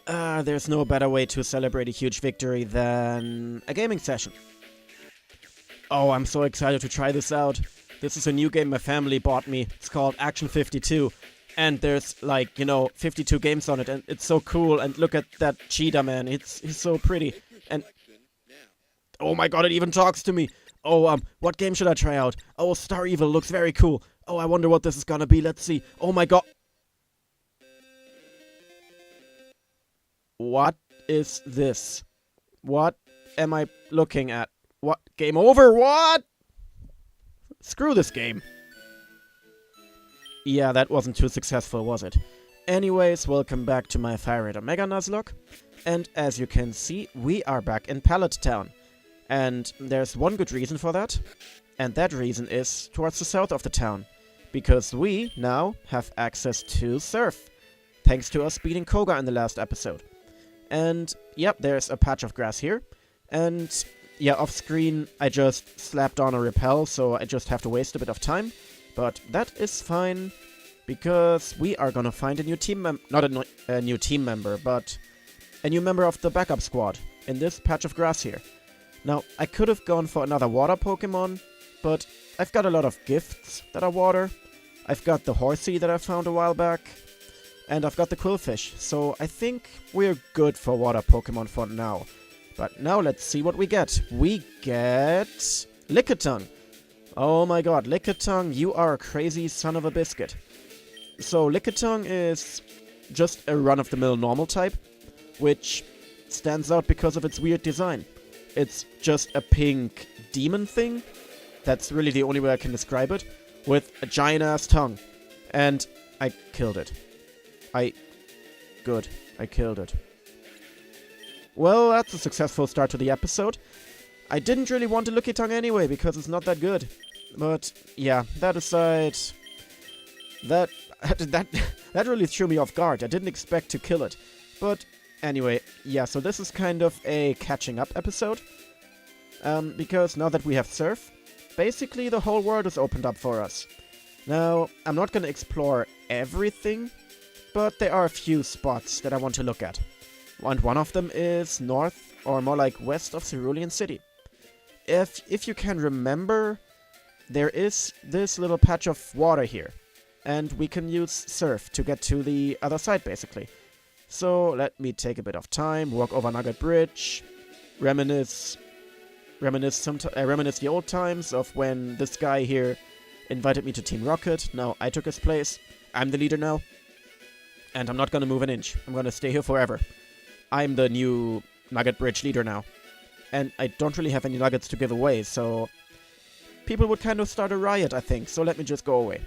There's no better way to celebrate a huge victory than a gaming session. Oh, I'm so excited to try this out. This is a new game my family bought me. It's called Action 52. And there's, like, 52 games on it, and it's so cool. And look at that cheetah, man. He's so pretty. And oh my god, it even talks to me. Oh, what game should I try out? Oh, Star Evil looks very cool. Oh, I wonder what this is gonna be. Let's see. Oh my god. What is this? What am I looking at? What? Game over? What? Screw this game. Yeah, that wasn't too successful, was it? Anyways, welcome back to my FireRed Omega Nuzlocke. And as you can see, we are back in Pallet Town. And there's one good reason for that. And that reason is towards the south of the town. Because we now have access to Surf. Thanks to us beating Koga in the last episode. And, yep, there's a patch of grass here. And, yeah, off screen, I just slapped on a repel, so I just have to waste a bit of time. But that is fine, because we are gonna find a new team member, not a new team member, but a new member of the backup squad in this patch of grass here. Now, I could have gone for another water Pokemon, but I've got a lot of gifts that are water. I've got the Horsey that I found a while back, and I've got the Quillfish, so I think we're good for water Pokemon for now. But now let's see what we get. We get Lickitung. Oh my god, Lickitung, you are a crazy son of a biscuit. So Lickitung is just a run-of-the-mill normal type, which stands out because of its weird design. It's just a pink demon thing. That's really the only way I can describe it. With a giant-ass tongue. And I killed it. I killed it. Well, that's a successful start to the episode. I didn't really want a Lickitung anyway, because it's not that good. But, yeah, that aside, that really threw me off guard. I didn't expect to kill it. But, anyway, yeah, so this is kind of a catching up episode. Because now that we have Surf, basically the whole world is opened up for us. Now, I'm not gonna explore everything, but there are a few spots that I want to look at. And one of them is north, or more like west of Cerulean City. If you can remember, there is this little patch of water here. And we can use Surf to get to the other side, basically. So, let me take a bit of time, walk over Nugget Bridge, reminisce the old times of when this guy here invited me to Team Rocket. Now I took his place. I'm the leader now. And I'm not gonna move an inch. I'm gonna stay here forever. I'm the new Nugget Bridge leader now. And I don't really have any nuggets to give away, so people would kind of start a riot, I think. So let me just go away.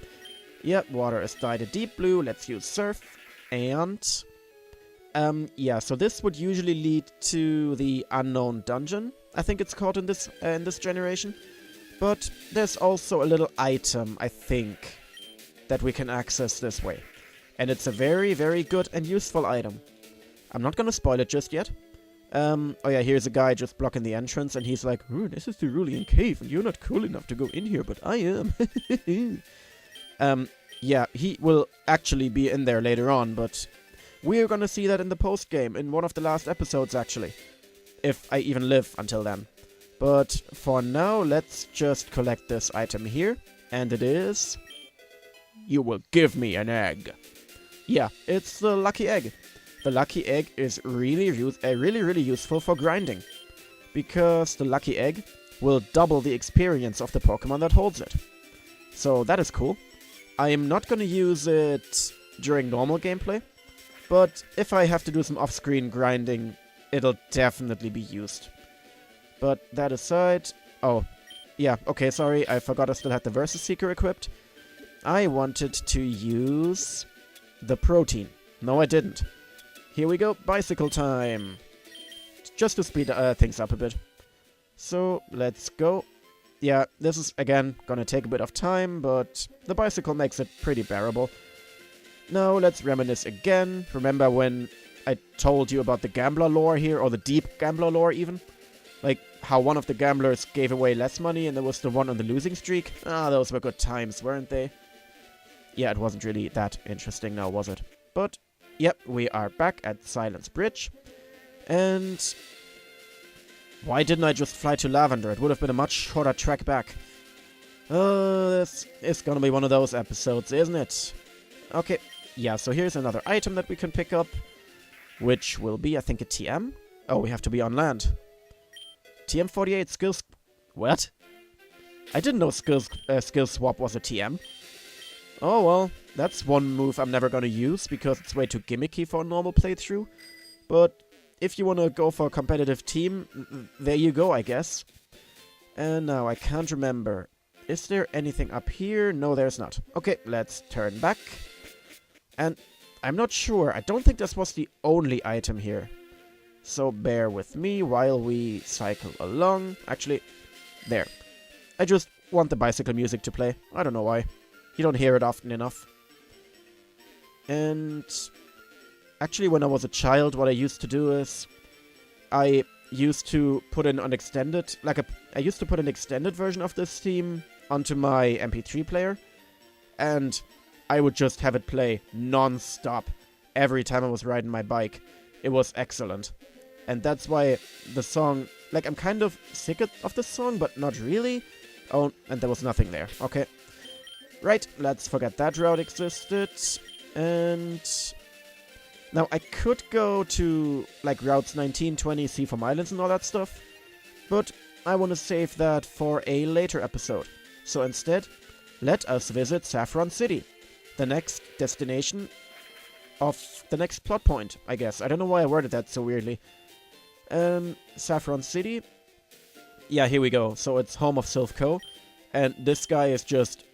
Yep, water is dyed a deep blue. Let's use Surf. And yeah, so this would usually lead to the unknown dungeon, I think it's called in this generation. But there's also a little item, I think, that we can access this way. And it's a very, very good and useful item. I'm not gonna spoil it just yet. Oh yeah, here's a guy just blocking the entrance, and he's like, "Ooh, this is the Cerulean Cave, and you're not cool enough to go in here, but I am." Yeah, he will actually be in there later on, but we're gonna see that in the post-game, in one of the last episodes, actually. If I even live until then. But for now, let's just collect this item here, and it is... You will give me an egg. Yeah, it's the lucky egg. The lucky egg is really useful for grinding. Because the lucky egg will double the experience of the Pokemon that holds it. So that is cool. I am not gonna use it during normal gameplay. But if I have to do some off-screen grinding, it'll definitely be used. But that aside... Oh, yeah, okay, sorry, I forgot I still had the Versus Seeker equipped. I wanted to use the protein. No, I didn't. Here we go, bicycle time. Just to speed things up a bit. So, let's go. Yeah, this is, again, gonna take a bit of time, but the bicycle makes it pretty bearable. Now, let's reminisce again. Remember when I told you about the gambler lore here, or the deep gambler lore even? Like, how one of the gamblers gave away less money and there was the one on the losing streak? Ah, those were good times, weren't they? Yeah, it wasn't really that interesting now, was it? But Yep, we are back at Silence Bridge. And why didn't I just fly to Lavender? It would have been a much shorter trek back. This is gonna be one of those episodes, isn't it? Okay, yeah, so here's another item that we can pick up, which will be, I think, a TM. Oh, we have to be on land. TM48 skills... What? I didn't know skill swap was a TM. Oh, well, that's one move I'm never gonna use, because it's way too gimmicky for a normal playthrough. But if you wanna go for a competitive team, there you go, I guess. And now, I can't remember. Is there anything up here? No, there's not. Okay, let's turn back. And I'm not sure. I don't think this was the only item here. So bear with me while we cycle along. Actually, there. I just want the bicycle music to play. I don't know why. You don't hear it often enough. And actually, when I was a child, what I used to do is I used to put in an extended, I used to put an extended version of this theme onto my MP3 player, and I would just have it play non-stop every time I was riding my bike. It was excellent. And that's why the song, I'm kind of sick of the song, but not really. Oh, and there was nothing there. Okay. Right, let's forget that route existed. And now I could go to, routes 19, 20, Seafoam Islands and all that stuff, but I want to save that for a later episode. So instead, let us visit Saffron City, the next destination of the next plot point, I guess. I don't know why I worded that so weirdly. Saffron City. Yeah, here we go. So it's home of Sylph Co. And this guy is just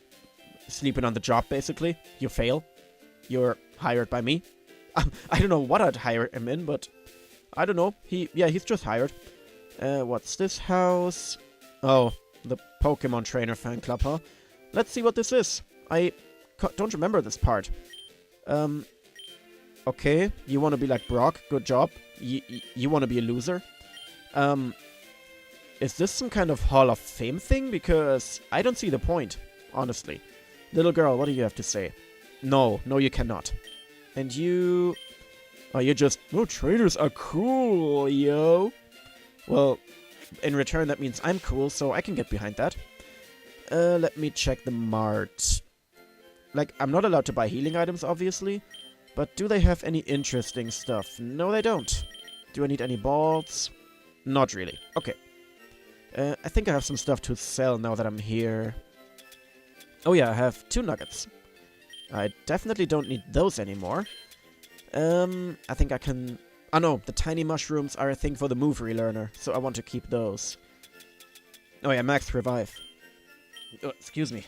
sleeping on the job, basically. You fail. You're hired by me. I don't know what I'd hire him in, but I don't know. He's just hired. What's this house? Oh, the Pokemon trainer fan club, huh? Let's see what this is. I don't remember this part. Okay, you want to be like Brock? Good job. You want to be a loser? Is this some kind of Hall of Fame thing? Because I don't see the point, honestly. Little girl, what do you have to say? No, you cannot. And you... Oh, you're just... Oh, trainers are cool, yo. Well, in return, that means I'm cool, so I can get behind that. Let me check the mart. I'm not allowed to buy healing items, obviously. But do they have any interesting stuff? No, they don't. Do I need any balls? Not really. Okay. I think I have some stuff to sell now that I'm here. Oh yeah, I have 2 nuggets. I definitely don't need those anymore. I think I can... Oh no, the tiny mushrooms are a thing for the move relearner, so I want to keep those. Oh yeah, max revive. Oh, excuse me.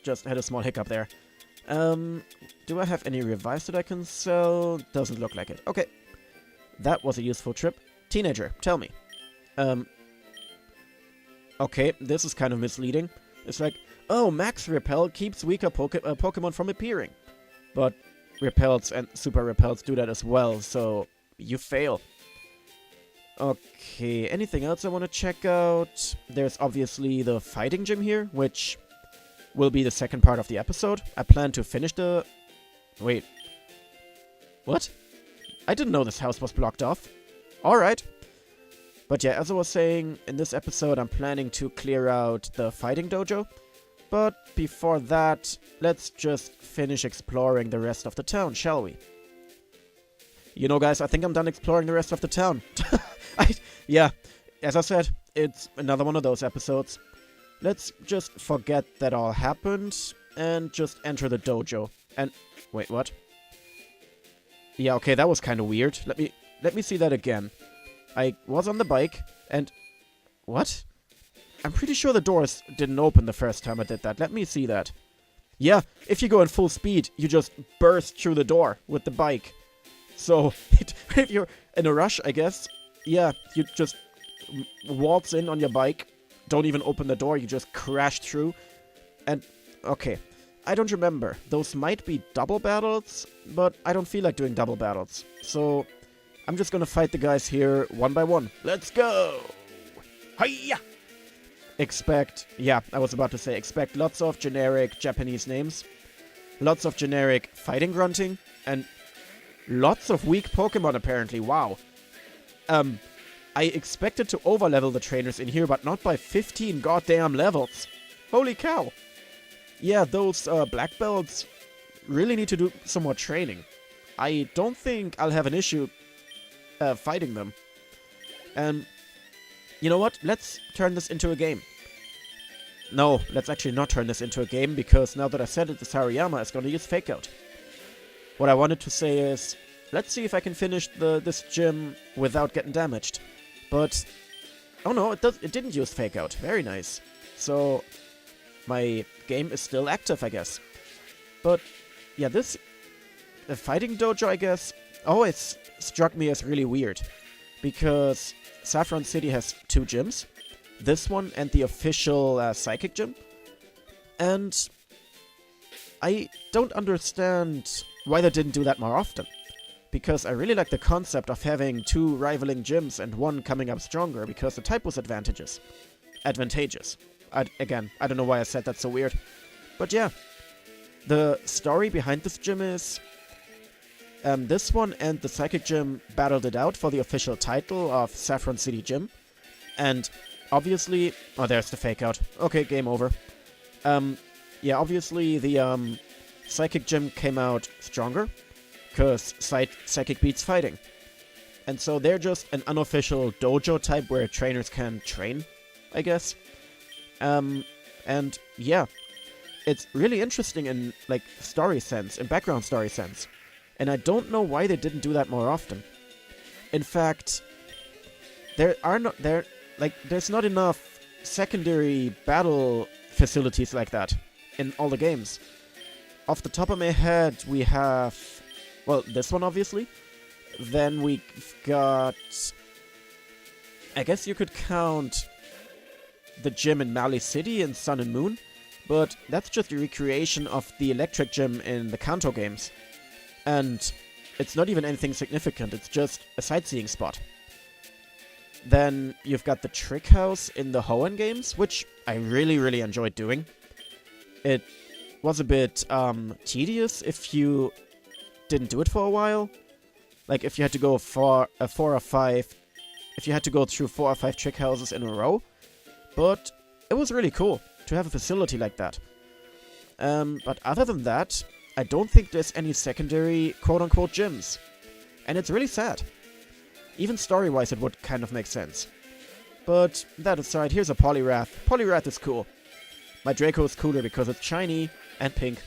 Just had a small hiccup there. Do I have any revives that I can sell? Doesn't look like it. Okay. That was a useful trip. Teenager, tell me. Okay, this is kind of misleading. It's like, oh, max repel keeps weaker Pokemon from appearing. But repels and super repels do that as well, so you fail. Okay, anything else I want to check out? There's obviously the fighting gym here, which will be the second part of the episode. I plan to finish the... Wait. What? I didn't know this house was blocked off. Alright. But yeah, as I was saying, in this episode I'm planning to clear out the fighting dojo. But before that, let's just finish exploring the rest of the town, shall we? You know, guys, I think I'm done exploring the rest of the town. Yeah, as I said, it's another one of those episodes. Let's just forget that all happened and just enter the dojo. And wait, what? Yeah, okay, that was kind of weird. Let me see that again. I was on the bike and what? I'm pretty sure the doors didn't open the first time I did that. Let me see that. Yeah, if you go in full speed, you just burst through the door with the bike. So, if you're in a rush, I guess, yeah, you just waltz in on your bike, don't even open the door, you just crash through. And, okay, I don't remember. Those might be double battles, but I don't feel like doing double battles. So, I'm just gonna fight the guys here one by one. Let's go! Hiya! Expect lots of generic Japanese names, lots of generic fighting grunting, and Lots of weak Pokemon, apparently. Wow. I expected to overlevel the trainers in here, but not by 15 goddamn levels. Holy cow. Yeah, those black belts really need to do some more training. I don't think I'll have an issue fighting them. And you know what? Let's turn this into a game. No, let's actually not turn this into a game, because now that I said it, the Sariyama is going to use Fake Out. What I wanted to say is, let's see if I can finish this gym without getting damaged. But, oh no, it didn't use Fake Out. Very nice. So, my game is still active, I guess. But, yeah, the fighting dojo, I guess, always struck me as really weird. Because Saffron City has 2 gyms. This one and the official Psychic Gym. And I don't understand why they didn't do that more often. Because I really like the concept of having 2 rivaling gyms and one coming up stronger, because the type was advantageous. Again, I don't know why I said that so weird. But yeah, the story behind this gym is this one and the Psychic Gym battled it out for the official title of Saffron City Gym. And obviously... Oh, there's the Fake Out. Okay, game over. Yeah, obviously the Psychic Gym came out stronger, because Psychic beats fighting. And so they're just an unofficial dojo type where trainers can train, I guess. And yeah, it's really interesting in, like, story sense, in background story sense. And I don't know why they didn't do that more often. In fact, there's not enough secondary battle facilities like that in all the games. Off the top of my head, we have, well, this one obviously. Then we've got, I guess you could count the gym in Mali City in Sun and Moon, but that's just a recreation of the electric gym in the Kanto games. And it's not even anything significant, it's just a sightseeing spot. Then you've got the Trick House in the Hoenn games, which I really, really enjoyed doing. It was a bit tedious if you didn't do it for a while. Like if you had to go for a 4 or 5... If you had to go through 4 or 5 trick houses in a row. But it was really cool to have a facility like that. But other than that, I don't think there's any secondary quote-unquote gyms. And it's really sad. Even story-wise, it would kind of make sense. But that aside, here's a Poliwrath. Poliwrath is cool. My Draco is cooler because it's shiny and pink.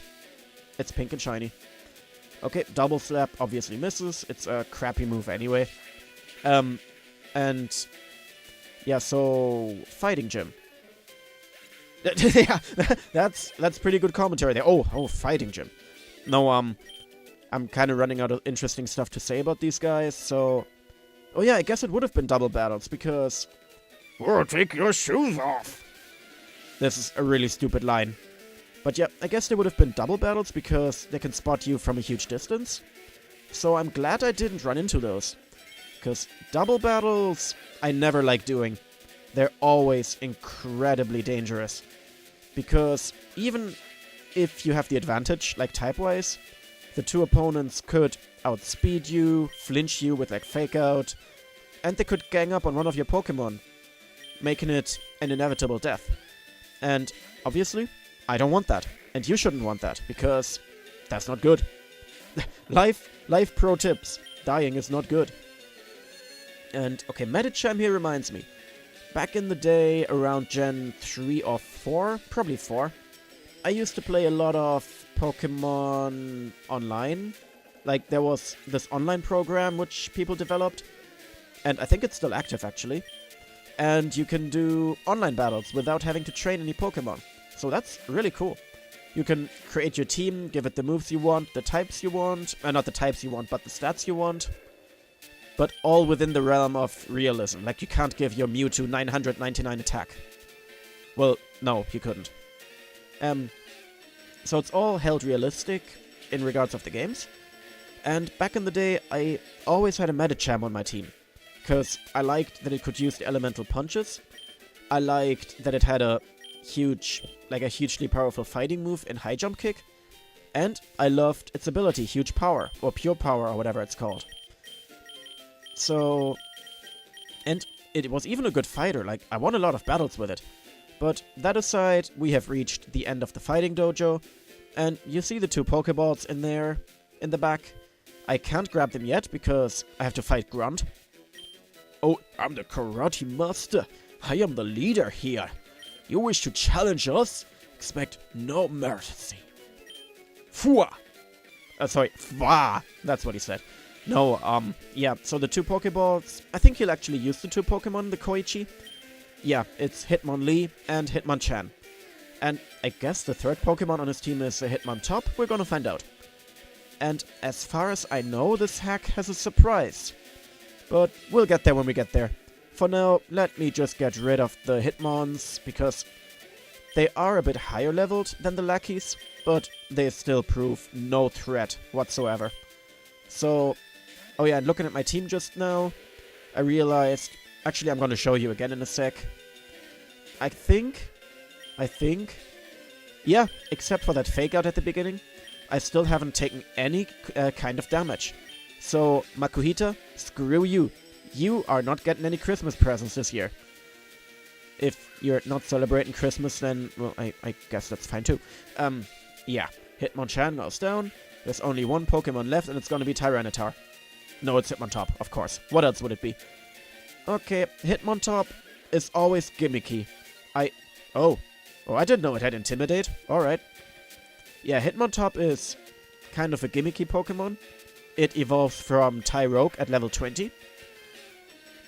It's pink and shiny. Okay, Double Slap obviously misses. It's a crappy move anyway. And yeah, so Fighting Gym. Yeah, that's pretty good commentary there. Oh, Fighting Gym. No, I'm kind of running out of interesting stuff to say about these guys, so... Oh yeah, I guess it would have been double battles, because... Oh, take your shoes off! This is a really stupid line. But yeah, I guess they would have been double battles, because they can spot you from a huge distance. So I'm glad I didn't run into those. Because double battles, I never like doing. They're always incredibly dangerous. Because even if you have the advantage, like type-wise, the 2 opponents could outspeed you, flinch you with like Fake Out, and they could gang up on one of your Pokemon, making it an inevitable death. And obviously, I don't want that. And you shouldn't want that, because that's not good. Life pro tips. Dying is not good. And, okay, Medicham here reminds me. Back in the day, around Gen 3 or 4, probably 4, I used to play a lot of Pokemon online. Like, there was this online program which people developed, and I think it's still active, actually. And you can do online battles without having to train any Pokemon. So that's really cool. You can create your team, give it the moves you want, the types you want, not the types you want, but the stats you want. But all within the realm of realism. Like, you can't give your Mewtwo 999 attack. Well, no, you couldn't. So it's all held realistic in regards of the games. And back in the day, I always had a Medicham on my team. Because I liked that it could use the elemental punches. I liked that it had a hugely powerful fighting move in High Jump Kick. And I loved its ability, Huge Power, or Pure Power, or whatever it's called. So... And it was even a good fighter, like, I won a lot of battles with it. But that aside, we have reached the end of the fighting dojo, and you see the 2 Pokeballs in there, in the back. I can't grab them yet, because I have to fight Grunt. Oh, I'm the karate master. I am the leader here. You wish to challenge us? Expect no mercy. Fua! Sorry, Fwa! That's what he said. No, yeah, so the 2 Pokeballs, I think he'll actually use the 2 Pokemon, the Koichi. Yeah, it's Hitmonlee and Hitmonchan. And I guess the 3rd Pokemon on his team is a Hitmontop, we're gonna find out. And as far as I know, this hack has a surprise. But we'll get there when we get there. For now, let me just get rid of the Hitmons, because they are a bit higher leveled than the lackeys, but they still prove no threat whatsoever. So, oh yeah, and looking at my team just now, I realized, actually I'm gonna show you again in a sec. I think, yeah, except for that fake out at the beginning, I still haven't taken any kind of damage. So, Makuhita, screw you. You are not getting any Christmas presents this year. If you're not celebrating Christmas, then, well, I guess that's fine too. Yeah, Hitmonchan goes down. There's only 1 Pokemon left, and it's gonna be Tyranitar. No, it's Hitmontop, of course. What else would it be? Okay, Hitmontop is always gimmicky. Oh, I didn't know it had Intimidate. Alright. Yeah, Hitmontop is kind of a gimmicky Pokemon. It evolves from Tyrogue at level 20.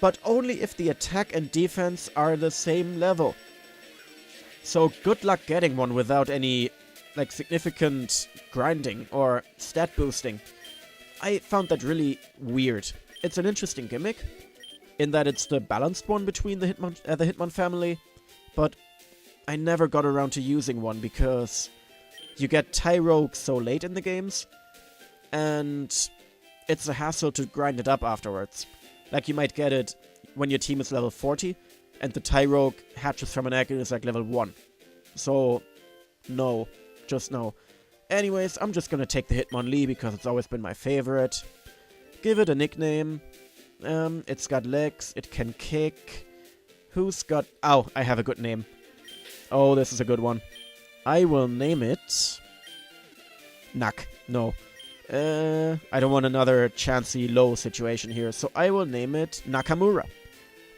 But only if the attack and defense are the same level. So good luck getting one without any, like, significant grinding or stat boosting. I found that really weird. It's an interesting gimmick, in that it's the balanced one between the Hitmon family, but I never got around to using one because you get Tyrogue so late in the games, and it's a hassle to grind it up afterwards. Like, you might get it when your team is level 40, and the Tyrogue hatches from an egg and is like level 1. So, no. Just no. Anyways, I'm just gonna take the Hitmonlee because it's always been my favorite. Give it a nickname. It's got legs, it can kick. Who's got... Oh, I have a good name. Oh, this is a good one. I will name it... Nak. No. I don't want another chancy low situation here, so I will name it Nakamura.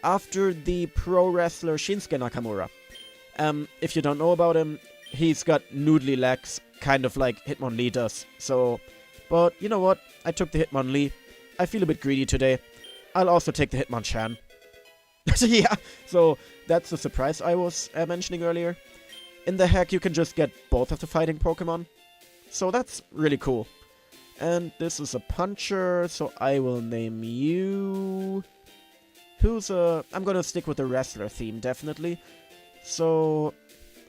After the pro wrestler Shinsuke Nakamura. If you don't know about him, he's got noodly legs, kind of like Hitmonlee does. So, but you know what? I took the Hitmonlee. I feel a bit greedy today. I'll also take the Hitmonchan. Yeah, so that's the surprise I was mentioning earlier. In the hack, you can just get both of the fighting Pokemon. So that's really cool. And this is a puncher, so I will name you... I'm gonna stick with the wrestler theme, definitely. So,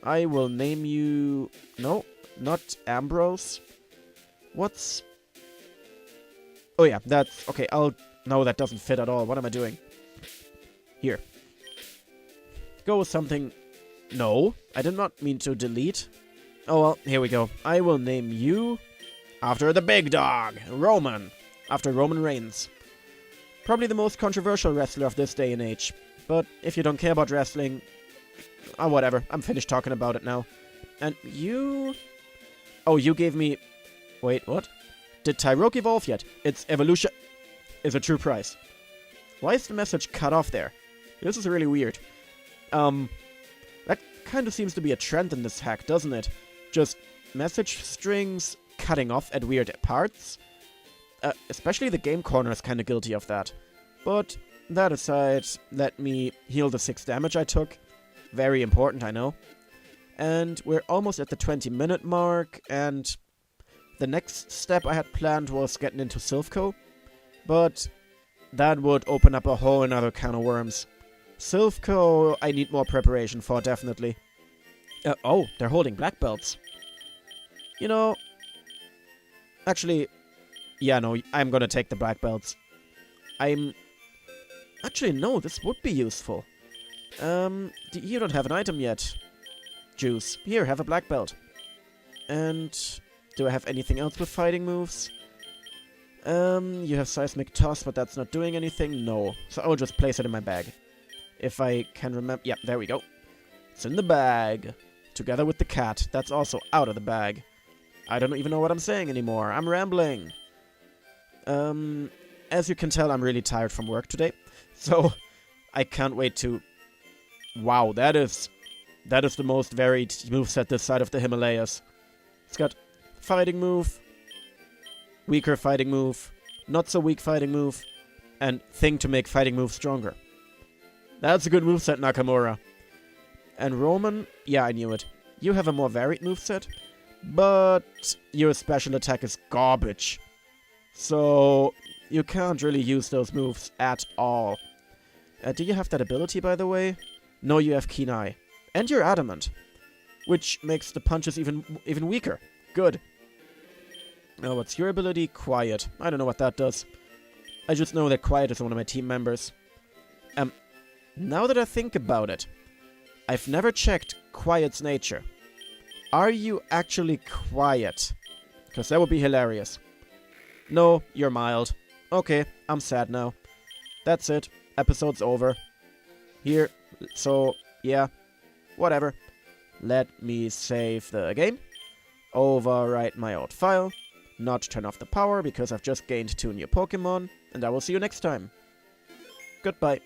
I will name you... No, not Ambrose. What's... Oh yeah, that's... Okay, No, that doesn't fit at all. What am I doing? Here. Go with something... No, I did not mean to delete. Oh well, here we go. I will name you... After the big dog, Roman. After Roman Reigns. Probably the most controversial wrestler of this day and age. But if you don't care about wrestling... Oh, whatever. I'm finished talking about it now. And you... Oh, you gave me... Wait, what? Did Tyrogue evolve yet? Its evolution is a true prize. Why is the message cut off there? This is really weird. That kind of seems to be a trend in this hack, doesn't it? Just message strings cutting off at weird parts. Especially the game corner is kind of guilty of that. But that aside, let me heal the 6 damage I took. Very important, I know. And we're almost at the 20-minute mark, and the next step I had planned was getting into Silphco, but that would open up a whole another can of worms. Silphco, I need more preparation for, definitely. Oh, they're holding black belts. You know, actually, yeah, no, I'm gonna take the black belts. Actually, no, this would be useful. You don't have an item yet. Juice. Here, have a black belt. And Do I have anything else with fighting moves? You have Seismic Toss, but that's not doing anything. No. So I'll just place it in my bag. If I can remember... Yeah, there we go. It's in the bag. Together with the cat. That's also out of the bag. I don't even know what I'm saying anymore. I'm rambling. As you can tell, I'm really tired from work today. So, I can't wait to... Wow, that is the most varied moveset this side of the Himalayas. It's got fighting move, weaker fighting move, not so weak fighting move, and thing to make fighting move stronger. That's a good moveset, Nakamura. And Roman, yeah, I knew it. You have a more varied moveset, but your special attack is garbage. So, you can't really use those moves at all. Do you have that ability, by the way? No, you have Keen Eye. And you're adamant, which makes the punches even weaker. Good. Now, what's your ability? Quiet. I don't know what that does. I just know that Quiet is one of my team members. Now that I think about it, I've never checked Quiet's nature. Are you actually quiet? Because that would be hilarious. No, you're mild. Okay, I'm sad now. That's it. Episode's over. Here, so, yeah. Whatever. Let me save the game. Overwrite my old file. Not turn off the power because I've just gained 2 new Pokémon. And I will see you next time. Goodbye.